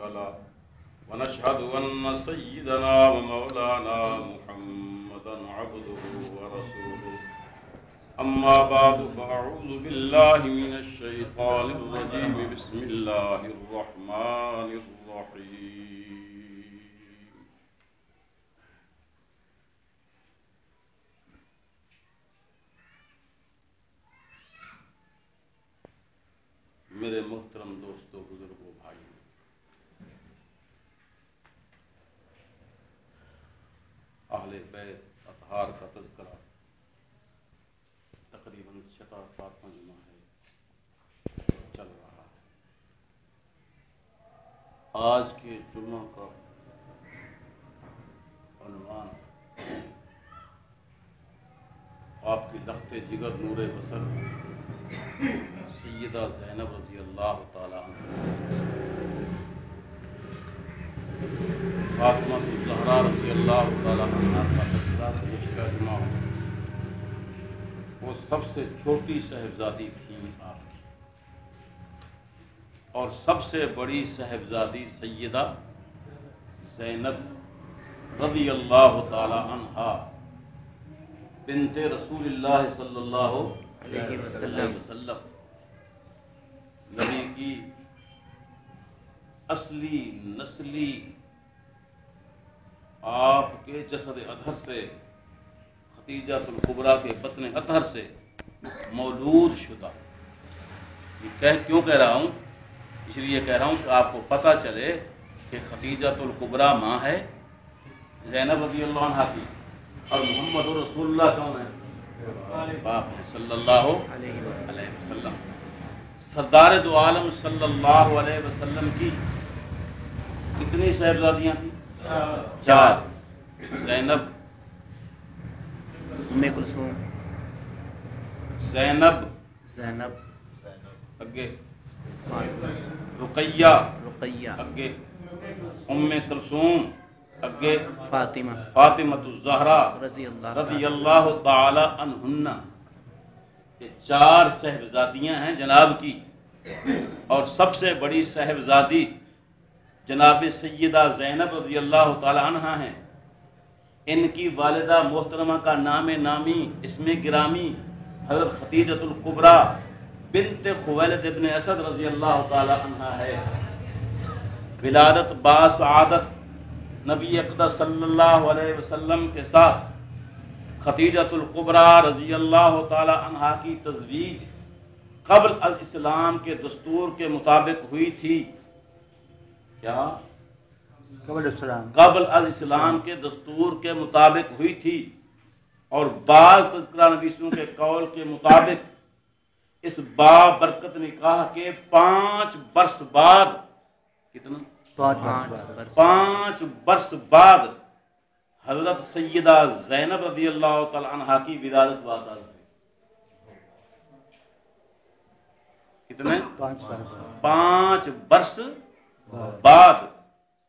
له ونشهد أن سيدنا ومولانا محمدا عبده ورسوله أما بعد فأعوذ بالله من الشيطان الرجيم بسم الله الرحمن الرحيم میرے محترم دوستو بزرگوں بھائیوں، اہل بیت اطہار کا تذکرہ تقریباً 6-7واں جمعہ ہے چل رہا ہے۔ آج کے جمعہ کا عنوان آپ کی لخت جگر نور بصر سیدہ زینب رضی اللہ تعالی عنہ فاطمہ الزہرا رضی اللہ تعالی عنہ کا تذکرہ پیش کا جمعہ ہو۔ وہ سب سے چھوٹی صاحبزادی تھیں آپ کی، اور سب سے بڑی صاحبزادی سیدہ زینب رضی اللہ تعالی عنہ بنت رسول اللہ صلی اللہ علیہ وسلم، نبی کی اصلی نسلی آپ کے جسد اطہر سے، خدیجہ الکبریٰ کے بطن اطہر سے مولود شدہ۔ یہ کیوں کہہ رہا ہوں؟ اس لیے کہہ رہا ہوں کہ آپ کو پتہ چلے کہ خدیجہ الکبریٰ ماں ہے زینب رضی اللہ عنہا کی، اور محمد رسول اللہ کون ہے؟ باپ ہے صلی اللہ علیہ وسلم۔ سردار دو عالم صلی اللہ علیہ وسلم کی کتنی صاحبزادیاں تھیں؟ 4۔ زینب، ام کلثوم، زینب اگے، رقیہ اگے، ام کلثوم اگے، فاطمہ الزہرا رضی اللہ تعالی عنہن۔ یہ 4 صاحبزادیاں ہیں جناب کی، اور سب سے بڑی صاحبزادی جناب سیدہ زینب رضی اللہ تعالی عنہا ہیں۔ ان کی والدہ محترمہ کا نام نامی، اسم گرامی حضرت خدیجہ الکبریٰ بنت خویلد ابن اسد رضی اللہ تعالی عنہا ہے۔ ولادت باسعادت نبی اقدس صلی اللہ علیہ وسلم کے ساتھ خدیجہ الکبریٰ رضی اللہ تعالی عنہا کی تزویج قبل الاسلام کے دستور کے مطابق ہوئی تھی۔ کیا؟ قبل الاسلام کے دستور کے مطابق ہوئی تھی، اور بعض تذکرہ نویسوں کے قول کے مطابق اس بابرکت نکاح کے 5 برس بعد، کتنا؟ 5 برس بعد حضرت سیدہ زینب رضی اللہ تعالی عنہا کی ولادت باسعادت ہوئی۔ کتنے؟ 5 برس بعد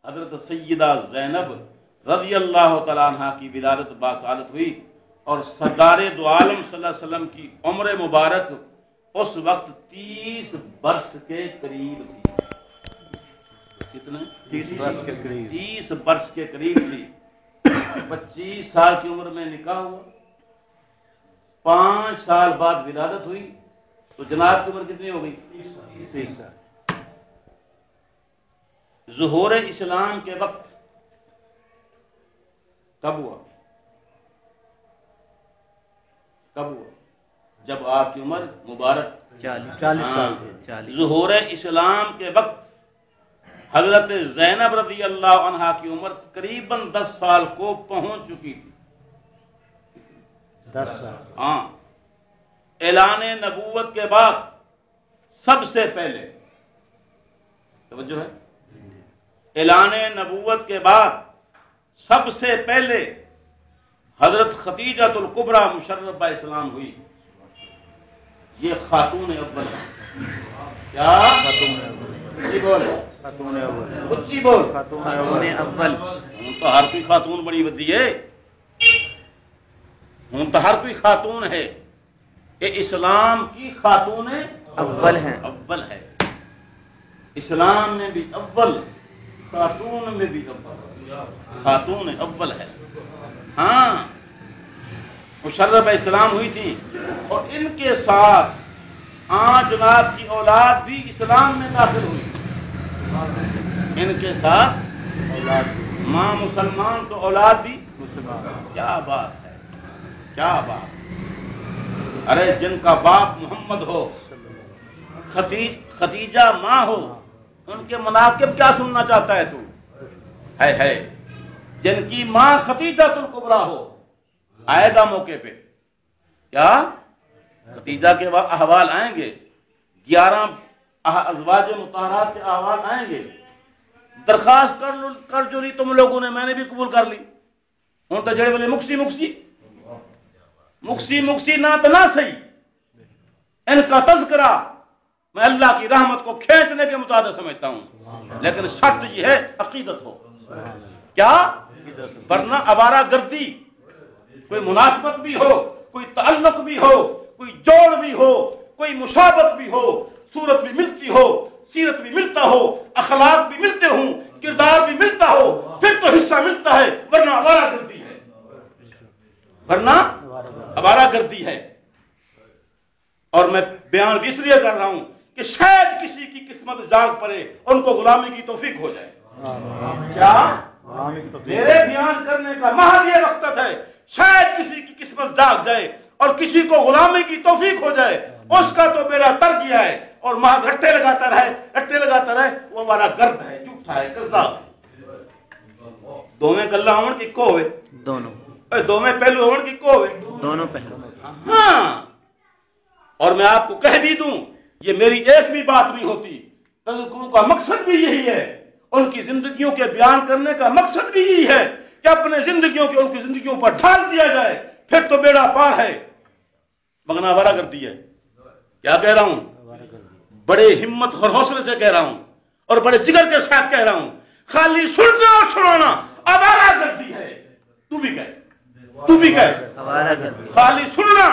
حضرت سیدہ زینب رضی اللہ تعالی عنہا کی ولادت باسعادت ہوئی، اور سردار دو عالم صلی اللہ علیہ وسلم کی عمر مبارک اس وقت 30 برس کے قریب تھی۔ کتنے؟ 30 برس کے قریب تھی۔ 25 سال کی عمر میں نکاح ہوا، 5 سال بعد ولادت ہوئی، تو جناب کی عمر کتنی ہو گئی؟ 30 سال۔ ظہور اسلام کے وقت کب ہوا؟ جب آپ کی عمر مبارک 40 سال تھی۔ ظہور اسلام کے وقت حضرت زینب رضی اللہ عنہا کی عمر قریباً 10 سال کو پہنچ چکی تھی۔ 10 سال۔ ہاں، اعلان نبوت کے بعد سب سے پہلے، توجہ ہے، اعلان نبوت کے بعد سب سے پہلے حضرت خدیجہ الکبریٰ مشرفہ اسلام ہوئی۔ یہ خاتون اول ہے۔ کیا؟ اچھی بول، اچھی بول، خاتون اول۔ ہوں تو ہر کوئی خاتون بڑی ودی ہے، ہوں تو ہر کوئی خاتون ہے، یہ اسلام کی خاتون اول ہے۔ اسلام میں بھی اول خاتون میں بھی اول، خاتون اول ہے. ہاں مشرف اسلام ہوئی تھی اور ان کے ساتھ جناب کی اولاد بھی اسلام میں داخل ہوئی. ان کے ساتھ ماں مسلمان تو اولاد بھی مسلمان. کیا بات ہے، کیا بات. ارے جن کا باپ محمد ہو، خدیجہ ماں ہو، ان کے مناقب کیا سننا چاہتا ہے تو؟ ہے جن کی ماں خدیجہ الکبریٰ ہو، آئے گا موقع پہ کیا خدیجہ کے احوال آئیں گے، 11 ازواج مطہرات کے احوال آئیں گے. درخواست کر جو لی تم لوگوں نے، میں نے بھی قبول کر لی. ہوں تو جڑے والے مکسی نہ تو نہ صحیح. ان کا تذکرہ میں اللہ کی رحمت کو کھینچنے کے مطابق سمجھتا ہوں، لیکن شرط یہ ہے عقیدت ہو. کیا؟ ورنہ آوارہ گردی، کوئی مناسبت بھی ہو، کوئی تعلق بھی ہو، کوئی جوڑ بھی ہو، کوئی مشابت بھی ہو، صورت بھی ملتی ہو، سیرت بھی ملتا ہو، اخلاق بھی ملتے ہوں، کردار بھی ملتا ہو، پھر تو حصہ ملتا ہے، ورنہ آوارہ گردی ہے. ورنہ آوارہ گردی ہے. اور میں بیان بھی اس لیے کر رہا ہوں کہ شاید کسی کی قسمت جاگ پڑے، ان کو غلامی کی توفیق ہو جائے. کیا؟ میرے بیان کرنے کا محض یہ مقصد ہے، شاید کسی کی قسمت جاگ جائے اور کسی کو غلامی کی توفیق ہو جائے. اس کا تو بیڑا تر گیا ہے اور محض رٹے لگاتا رہے. وہ ہمارا گرد ہے، جھوٹا ہے، کذاب ہے. دو میں گلا ہون کی کو ہوئے، دو میں پہلو ہون کی کو ہوئے، دونوں پہلو. ہاں اور میں آپ کو کہہ بھی دوں، یہ میری ایک بھی بات نہیں ہوتی. تذکروں کا مقصد بھی یہی ہے، ان کی زندگیوں کے بیان کرنے کا مقصد بھی یہی ہے کہ اپنے زندگیوں کے ان کی زندگیوں پر ڈھال دیا جائے، پھر تو بیڑا پار ہے. مگنا آوارہ گردی ہے. کیا کہہ رہا ہوں؟ بڑے ہمت اور حوصلے سے کہہ رہا ہوں اور بڑے جگر کے ساتھ کہہ رہا ہوں. خالی سننا اور سنانا آوارہ گردی ہے. تو بھی کہہ خالی سننا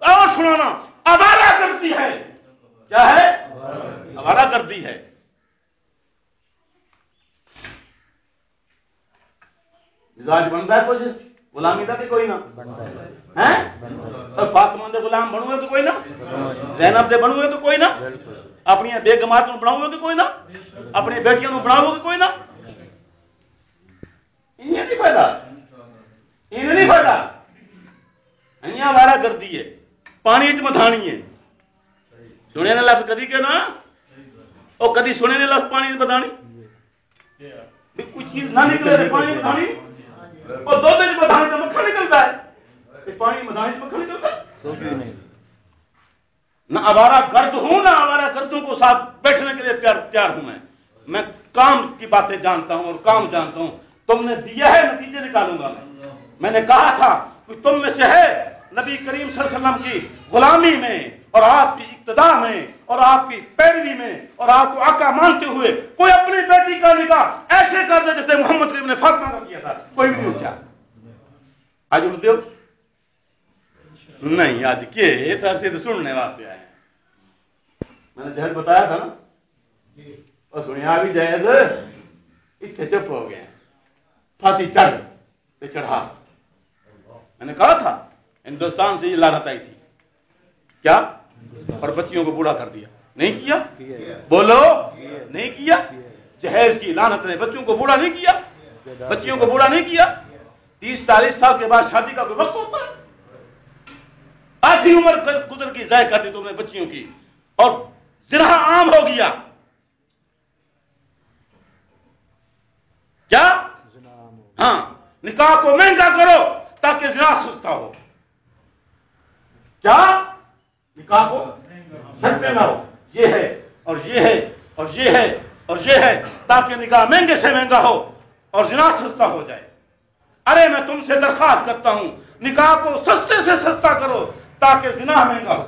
اور سنانا آوارہ گردی ہے. کیا ہے؟ آوارہ گردی ہے. مزاج بنتا ہے کچھ غلامی کا کہ کوئی نہ فاطمہ دے غلام بنو گے تو کوئی نہ، زینب دے بنو گے تو کوئی نہ، اپنی بیگمات نو بناؤ گے تو کوئی نہ، اپنی بیٹیاں نو بناؤ گے کوئی نہ. انہیں نہیں فائدہ، انہیں نہیں فائدہ. انہیں آوارہ گردی ہے، پانی چ مدھانی ہے. سنے نے لفظ کدی کہ نا وہ کدی سنے نے لفظ پانی چ مدھانی کوئی چیز نہ نکلے پانی مدھانی اور دودھ چ مدھانی تو مکھن نکلتا ہے، پانی مدھانی چ مکھن نکلتا ہے. نہ آوارہ گرد ہوں نہ آوارہ گردوں کو ساتھ بیٹھنے کے لیے تیار ہوں. میں کام کی باتیں جانتا ہوں اور کام جانتا ہوں. تم نے دیا ہے، نتیجے نکالوں گا. میں نے کہا تھا کہ تم میں سے ہے نبی کریم صلی اللہ علیہ وسلم کی غلامی میں اور آپ کی اقتداء میں اور آپ کی پیروی میں اور آپ کو آقا مانتے ہوئے کوئی اپنی بیٹی کا نکاح ایسے کر دے جیسے محمد کریم نے فاطمہ کا کیا تھا. کوئی بھی نہیں اٹھا. آج اٹھتے ہو؟ نہیں. آج کے طرح تو سننے واسطے آئے ہیں. میں نے جہد بتایا تھا نا، اور سنیا بھی جہد اتنے چپ ہو گئے. پھانسی چڑھا. میں نے کہا تھا ہندوستان سے یہ لعنت آئی تھی. کیا؟ اور بچیوں کو بوڑھا کر دیا. نہیں کیا؟ بولو نہیں کیا. جہیز کی لعنت نے بچوں کو بوڑھا نہیں کیا، بچیوں کو بوڑھا نہیں کیا. 30-40 سال کے بعد شادی کا کوئی وقت ہوتا ہے؟ آدھی عمر گزر کی ضائع کر دی تم نے بچیوں کی اور زنا عام ہو گیا. کیا؟ ہاں نکاح کو مہنگا کرو تاکہ زنا سستا ہو. کیا؟ نکاح کو سستے نہ ہو. یہ ہے اور یہ ہے اور یہ ہے اور یہ ہے تاکہ نکاح مہنگے سے مہنگا ہو اور زنا سستا ہو جائے. ارے میں تم سے درخواست کرتا ہوں نکاح کو سستے سے سستا کرو تاکہ زنا مہنگا ہو.